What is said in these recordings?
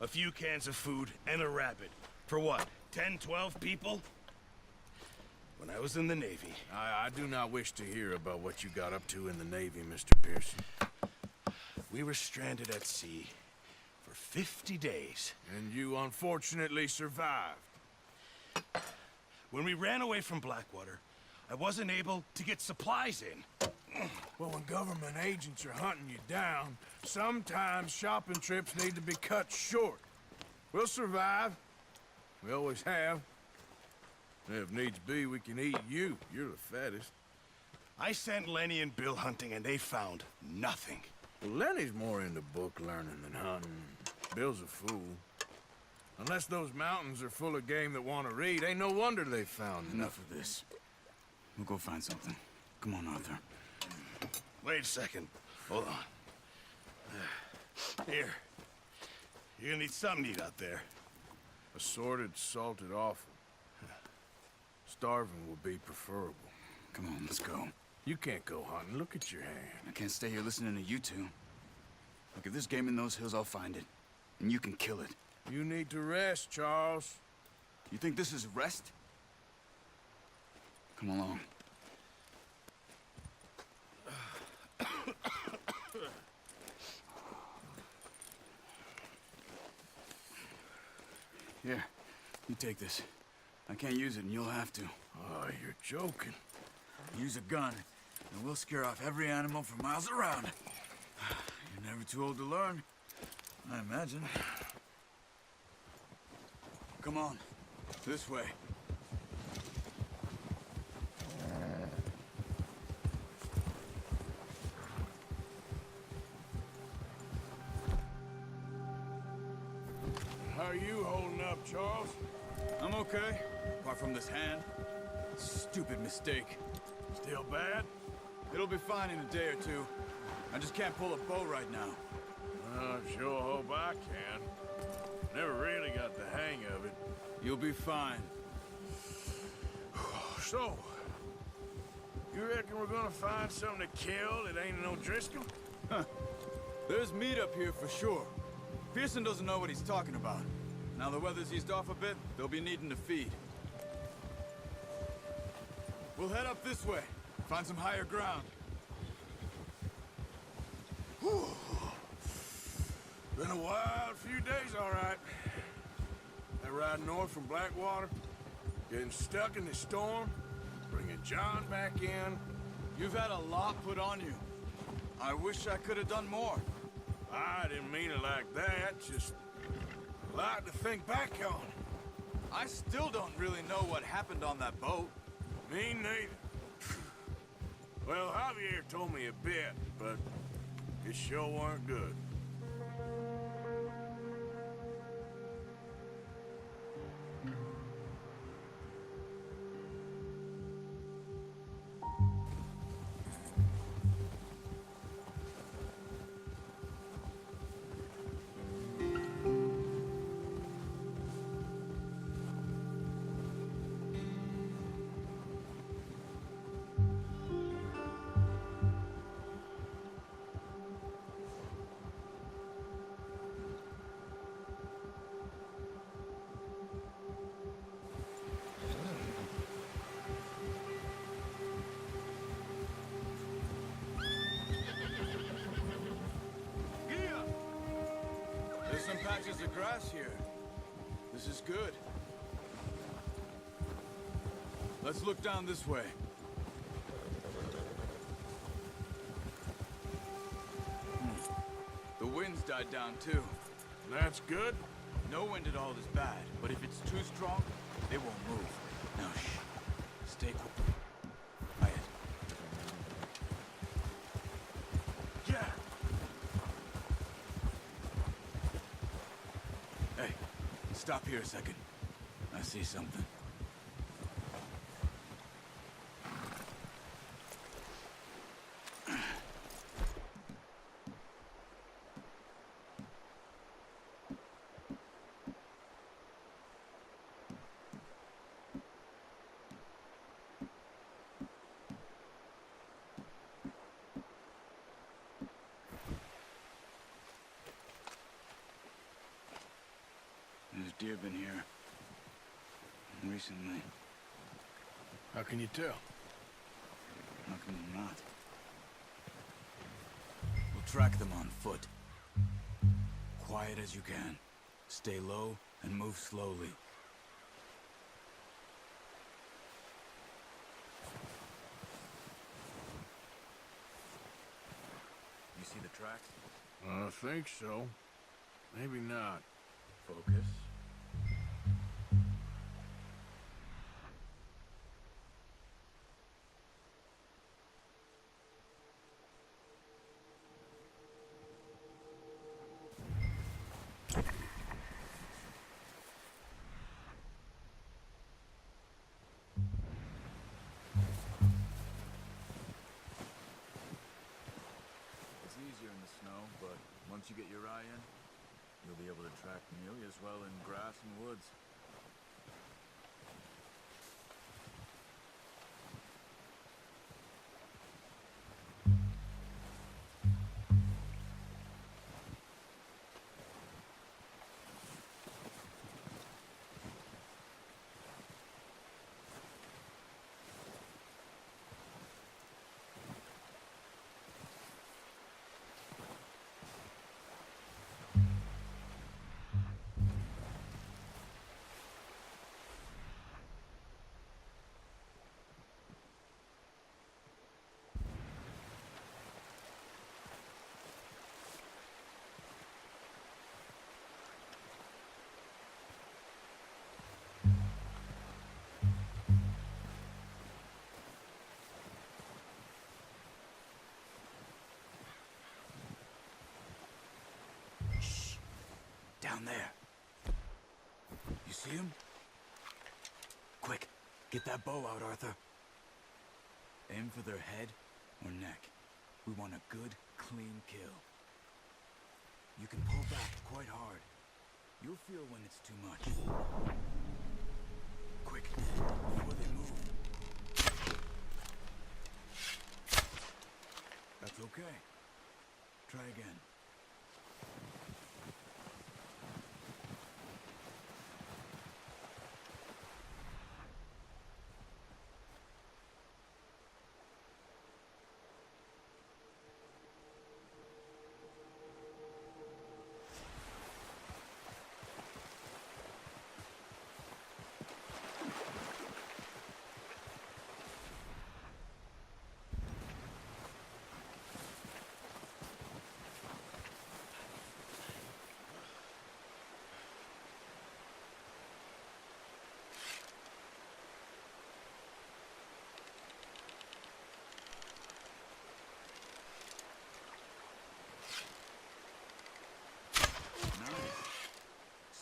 a few cans of food, and a rabbit. For what, 10, 12 people? When I was in the Navy... I do not wish to hear about what you got up to in the Navy, Mr. Pearson. We were stranded at sea for 50 days. And you unfortunately survived. When we ran away from Blackwater, I wasn't able to get supplies in. Well, when government agents are hunting you down, sometimes shopping trips need to be cut short. We'll survive. We always have. If needs be, we can eat you. You're the fattest. I sent Lenny and Bill hunting, and they found nothing. Well, Lenny's more into book learning than hunting. Bill's a fool. Unless those mountains are full of game that want to read, ain't no wonder they found Enough of this. We'll go find something. Come on, Arthur. Wait a second. Hold on. Here. You're gonna need something to eat out there. Assorted, salted offal. Starving will be preferable. Come on, let's go. You can't go hunting. Look at your hand. I can't stay here listening to you two. Look, if there's game in those hills, I'll find it. And you can kill it. You need to rest, Charles. You think this is rest? Come along. Here, you take this. I can't use it, and you'll have to. Oh, you're joking. Use a gun, and we'll scare off every animal for miles around. You're never too old to learn, I imagine. Come on, this way. How are you holding up, Charles? I'm okay, apart from this hand. Stupid mistake. Still bad? It'll be fine in a day or two. I just can't pull a bow right now. I sure hope I can. Never really got the hang of it. You'll be fine. So, you reckon we're gonna find something to kill that ain't no Driscoll? Huh. There's meat up here for sure. Pearson doesn't know what he's talking about. Now the weather's eased off a bit, they'll be needing to feed. We'll head up this way. Find some higher ground. Whew. Been a wild few days, all right. That ride north from Blackwater, getting stuck in the storm, bringing John back in. You've had a lot put on you. I wish I could have done more. I didn't mean it like that, just a lot to think back on. I still don't really know what happened on that boat. Me neither. Well, Javier told me a bit, but it sure weren't good. There's some patches of grass here. This is good. Let's look down this way. The wind's died down too. That's good. No wind at all is bad, but if it's too strong, it won't move. Now shh. Stay quiet. Yeah. Hey, stop here a second. I see something. There's deer been here. Recently. How can you tell? How can you not? We'll track them on foot. Quiet as you can. Stay low and move slowly. You see the tracks? I think so. Maybe not. Focus. It's easier in the snow, but once you get your eye in, you'll be able to track nearly as well in grass and woods. Down there. You see him? Quick, get that bow out, Arthur. Aim for their head or neck. We want a good, clean kill. You can pull back quite hard. You'll feel when it's too much. Quick, before they move. That's okay. Try again.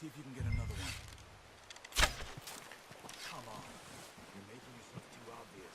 See if you can get another one. Come on. You're making yourself too obvious.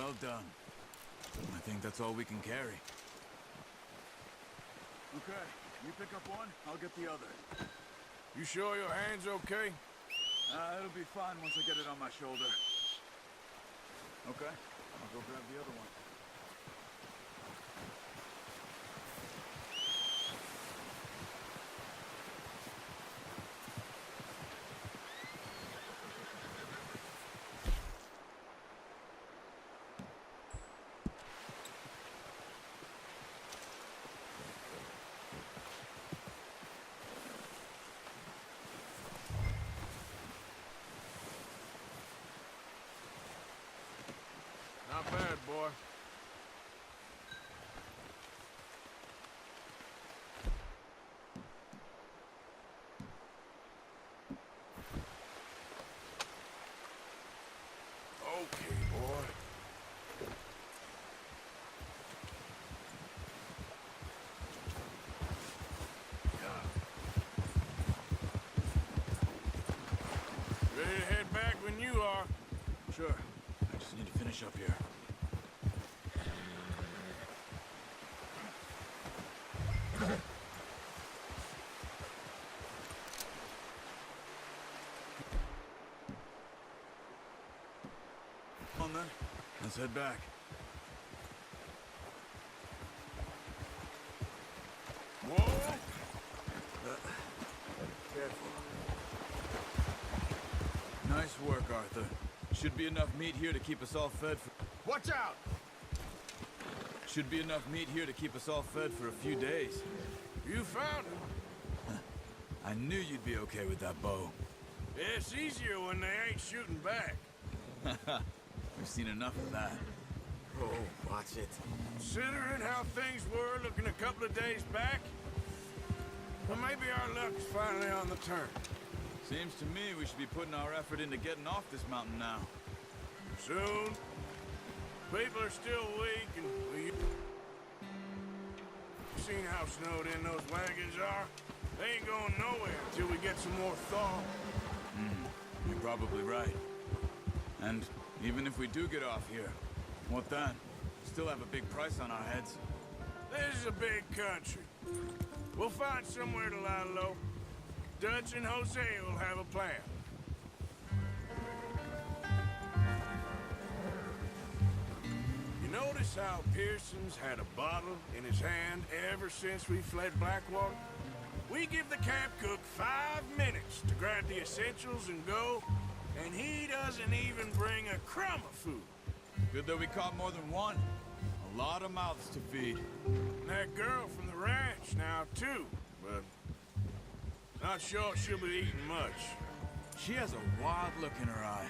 Well done. I think that's all we can carry. Okay, you pick up one, I'll get the other. You sure your hand's okay? It'll be fine once I get it on my shoulder. Okay, I'll go grab the other one. Not bad, boy. Okay, boy. Ready to head back when you are. Sure. I just need to finish up here. Come on then. Let's head back. Whoa! Careful. Nice work, Arthur. Should be enough meat here to keep us all fed for... Watch out! Should be enough meat here to keep us all fed for a few days. You found it. I knew you'd be okay with that bow. It's easier when they ain't shooting back. We've seen enough of that. Oh, watch it. Considering how things were looking a couple of days back, well, maybe our luck's finally on the turn. Seems to me we should be putting our effort into getting off this mountain now. Soon. People are still weak, and we... Seen how snowed in those wagons are. They ain't going nowhere until we get some more thaw. You're probably right. And even if we do get off here, what then? Still have a big price on our heads. This is a big country. We'll find somewhere to lie low. Dutch and Jose will have a plan. You notice how Pearson's had a bottle in his hand ever since we fled Blackwater? We give the camp cook 5 minutes to grab the essentials and go, and he doesn't even bring a crumb of food. Good that we caught more than one. A lot of mouths to feed. And that girl from the ranch now, too, but not sure she'll be eating much. She has a wild look in her eye.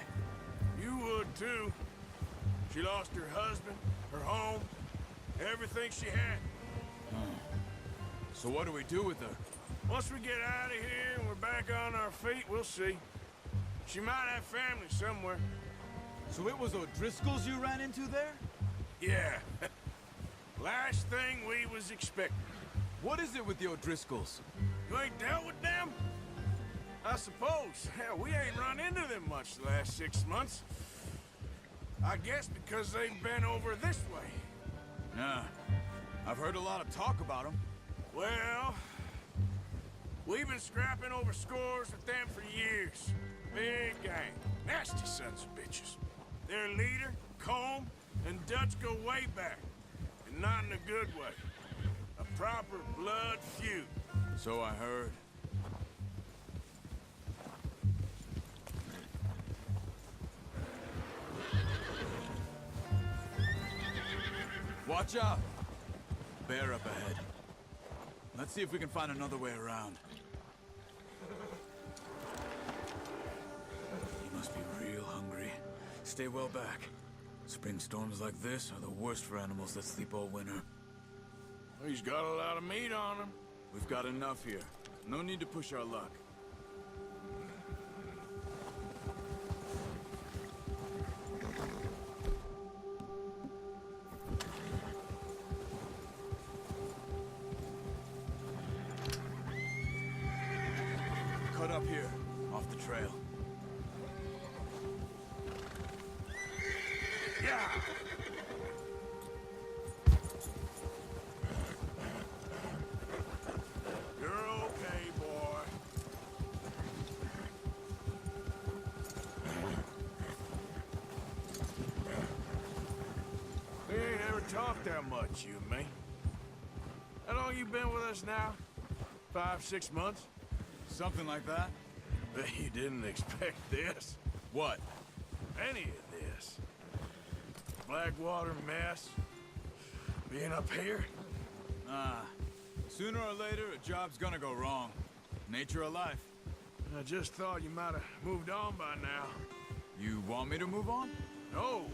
You would, too. She lost her husband, her home, everything she had. So what do we do with her? Once we get out of here and we're back on our feet, we'll see. She might have family somewhere. So it was O'Driscoll's you ran into there? Yeah. Last thing we was expecting. What is it with the O'Driscolls? You ain't dealt with them? I suppose. Hell, we ain't run into them much the last 6 months. I guess because they've been over this way. Yeah. I've heard a lot of talk about them. Well, we've been scrapping over scores with them for years. Big gang. Nasty sons of bitches. Their leader, Combe, and Dutch go way back. And not in a good way. A proper blood feud. So I heard. Watch out! Bear up ahead. Let's see if we can find another way around. You must be real hungry. Stay well back. Spring storms like this are the worst for animals that sleep all winter. He's got a lot of meat on him. We've got enough here. No need to push our luck. Cut up here, off the trail. Yeah! talked that much, you and me. How long you been with us now? 5, 6 months? Something like that? Bet you didn't expect this. What? Any of this. Blackwater mess. Being up here. Sooner or later, a job's gonna go wrong. Nature of life. I just thought you might have moved on by now. You want me to move on? No.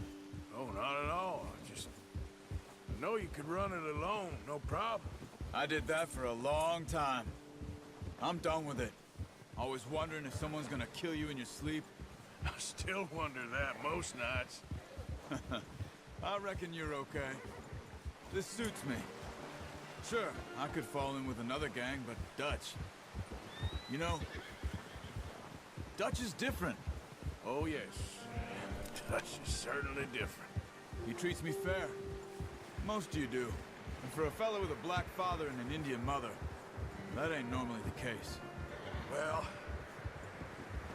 No, not at all. I know you could run it alone, no problem. I did that for a long time. I'm done with it. Always wondering if someone's gonna kill you in your sleep. I still wonder that most nights. I reckon you're okay. This suits me. Sure, I could fall in with another gang, but Dutch... You know, Dutch is different. Oh, yes. Dutch is certainly different. He treats me fair. Most of you do. And for a fellow with a black father and an Indian mother, that ain't normally the case. Well,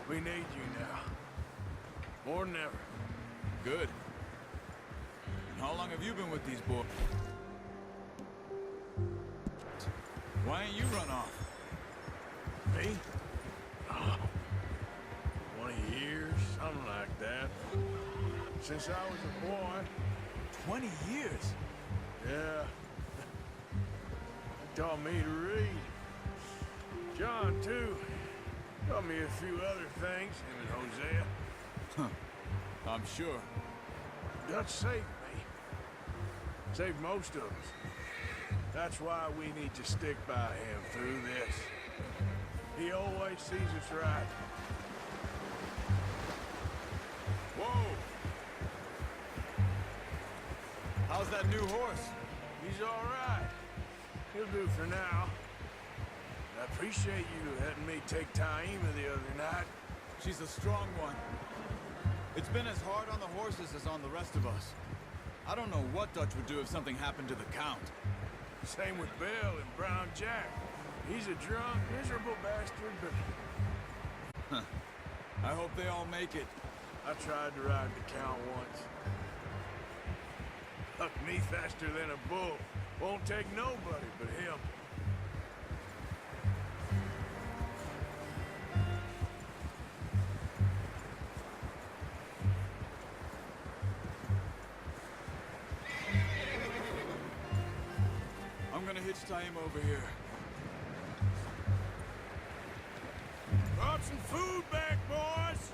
we need you now. More than ever. Good. And how long have you been with these boys? Why ain't you run off? Me? Oh, 20 years, something like that. Since I was a boy. 20 years? Yeah. Taught me to read. John, too. Taught me a few other things, him and Hosea. I'm sure. Dutch saved me. Saved most of us. That's why we need to stick by him through this. He always sees us right. Whoa! How's that new horse? He's all right. He'll do for now. I appreciate you letting me take Taima the other night. She's a strong one. It's been as hard on the horses as on the rest of us. I don't know what Dutch would do if something happened to the Count. Same with Bill and Brown Jack. He's a drunk, miserable bastard, but... I hope they all make it. I tried to ride the Count once. Hucked me faster than a bull. Won't take nobody but him. I'm gonna hitch Taima over here. Brought some food back, boys!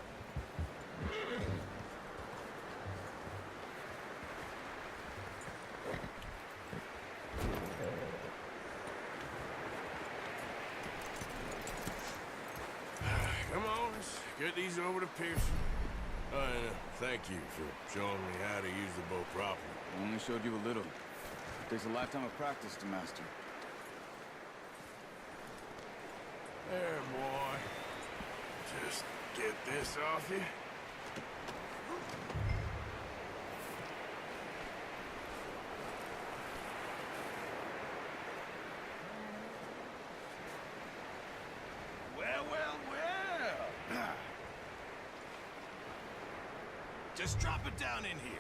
Come on, let's get these over to Pearson. Thank you for showing me how to use the bow properly. I only showed you a little. It takes a lifetime of practice to master. There, boy. Just get this off you. Well, well, well. Just drop it down in here.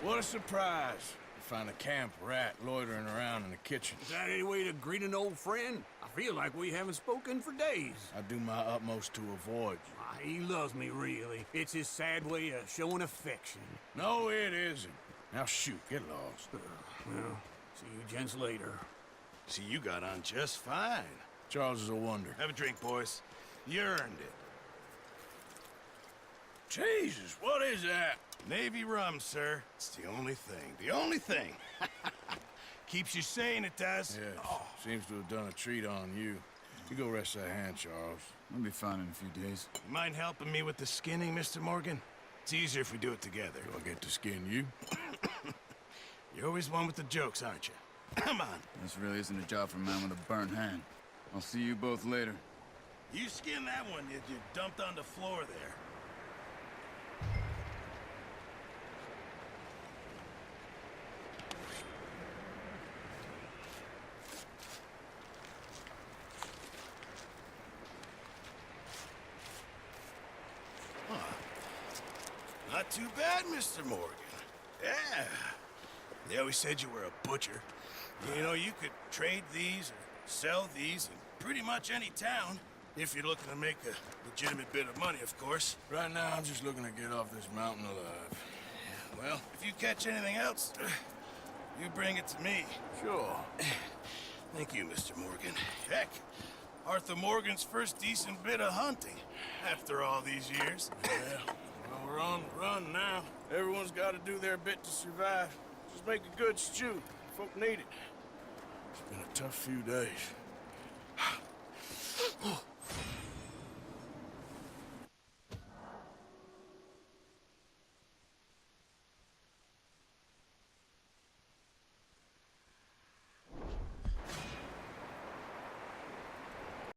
What a surprise. To find a camp rat loitering around in the kitchen. Is that any way to greet an old friend? I feel like we haven't spoken for days. I do my utmost to avoid you. He loves me, really. It's his sad way of showing affection. No, it isn't. Now shoot, get lost. Well, see you gents later. See, you got on just fine. Charles is a wonder. Have a drink, boys. You earned it. Jesus, what is that? Navy rum, sir. It's the only thing. The only thing. Keeps you sane, it does. Yeah, seems to have done a treat on you. You go rest that hand, Charles. I'll be fine in a few days. You mind helping me with the skinning, Mr. Morgan? It's easier if we do it together. Do I get to skin you? You're always one with the jokes, aren't you? Come on. This really isn't a job for a man with a burnt hand. I'll see you both later. You skin that one that you dumped on the floor there. Not too bad, Mr. Morgan. Yeah. They always said you were a butcher. You know, you could trade these or sell these in pretty much any town. If you're looking to make a legitimate bit of money, of course. Right now, I'm just looking to get off this mountain alive. Well, if you catch anything else, you bring it to me. Sure. Thank you, Mr. Morgan. Heck, Arthur Morgan's first decent bit of hunting after all these years. Yeah, well, we're on the run now. Everyone's got to do their bit to survive. Just make a good stew. Folk need it. It's been a tough few days.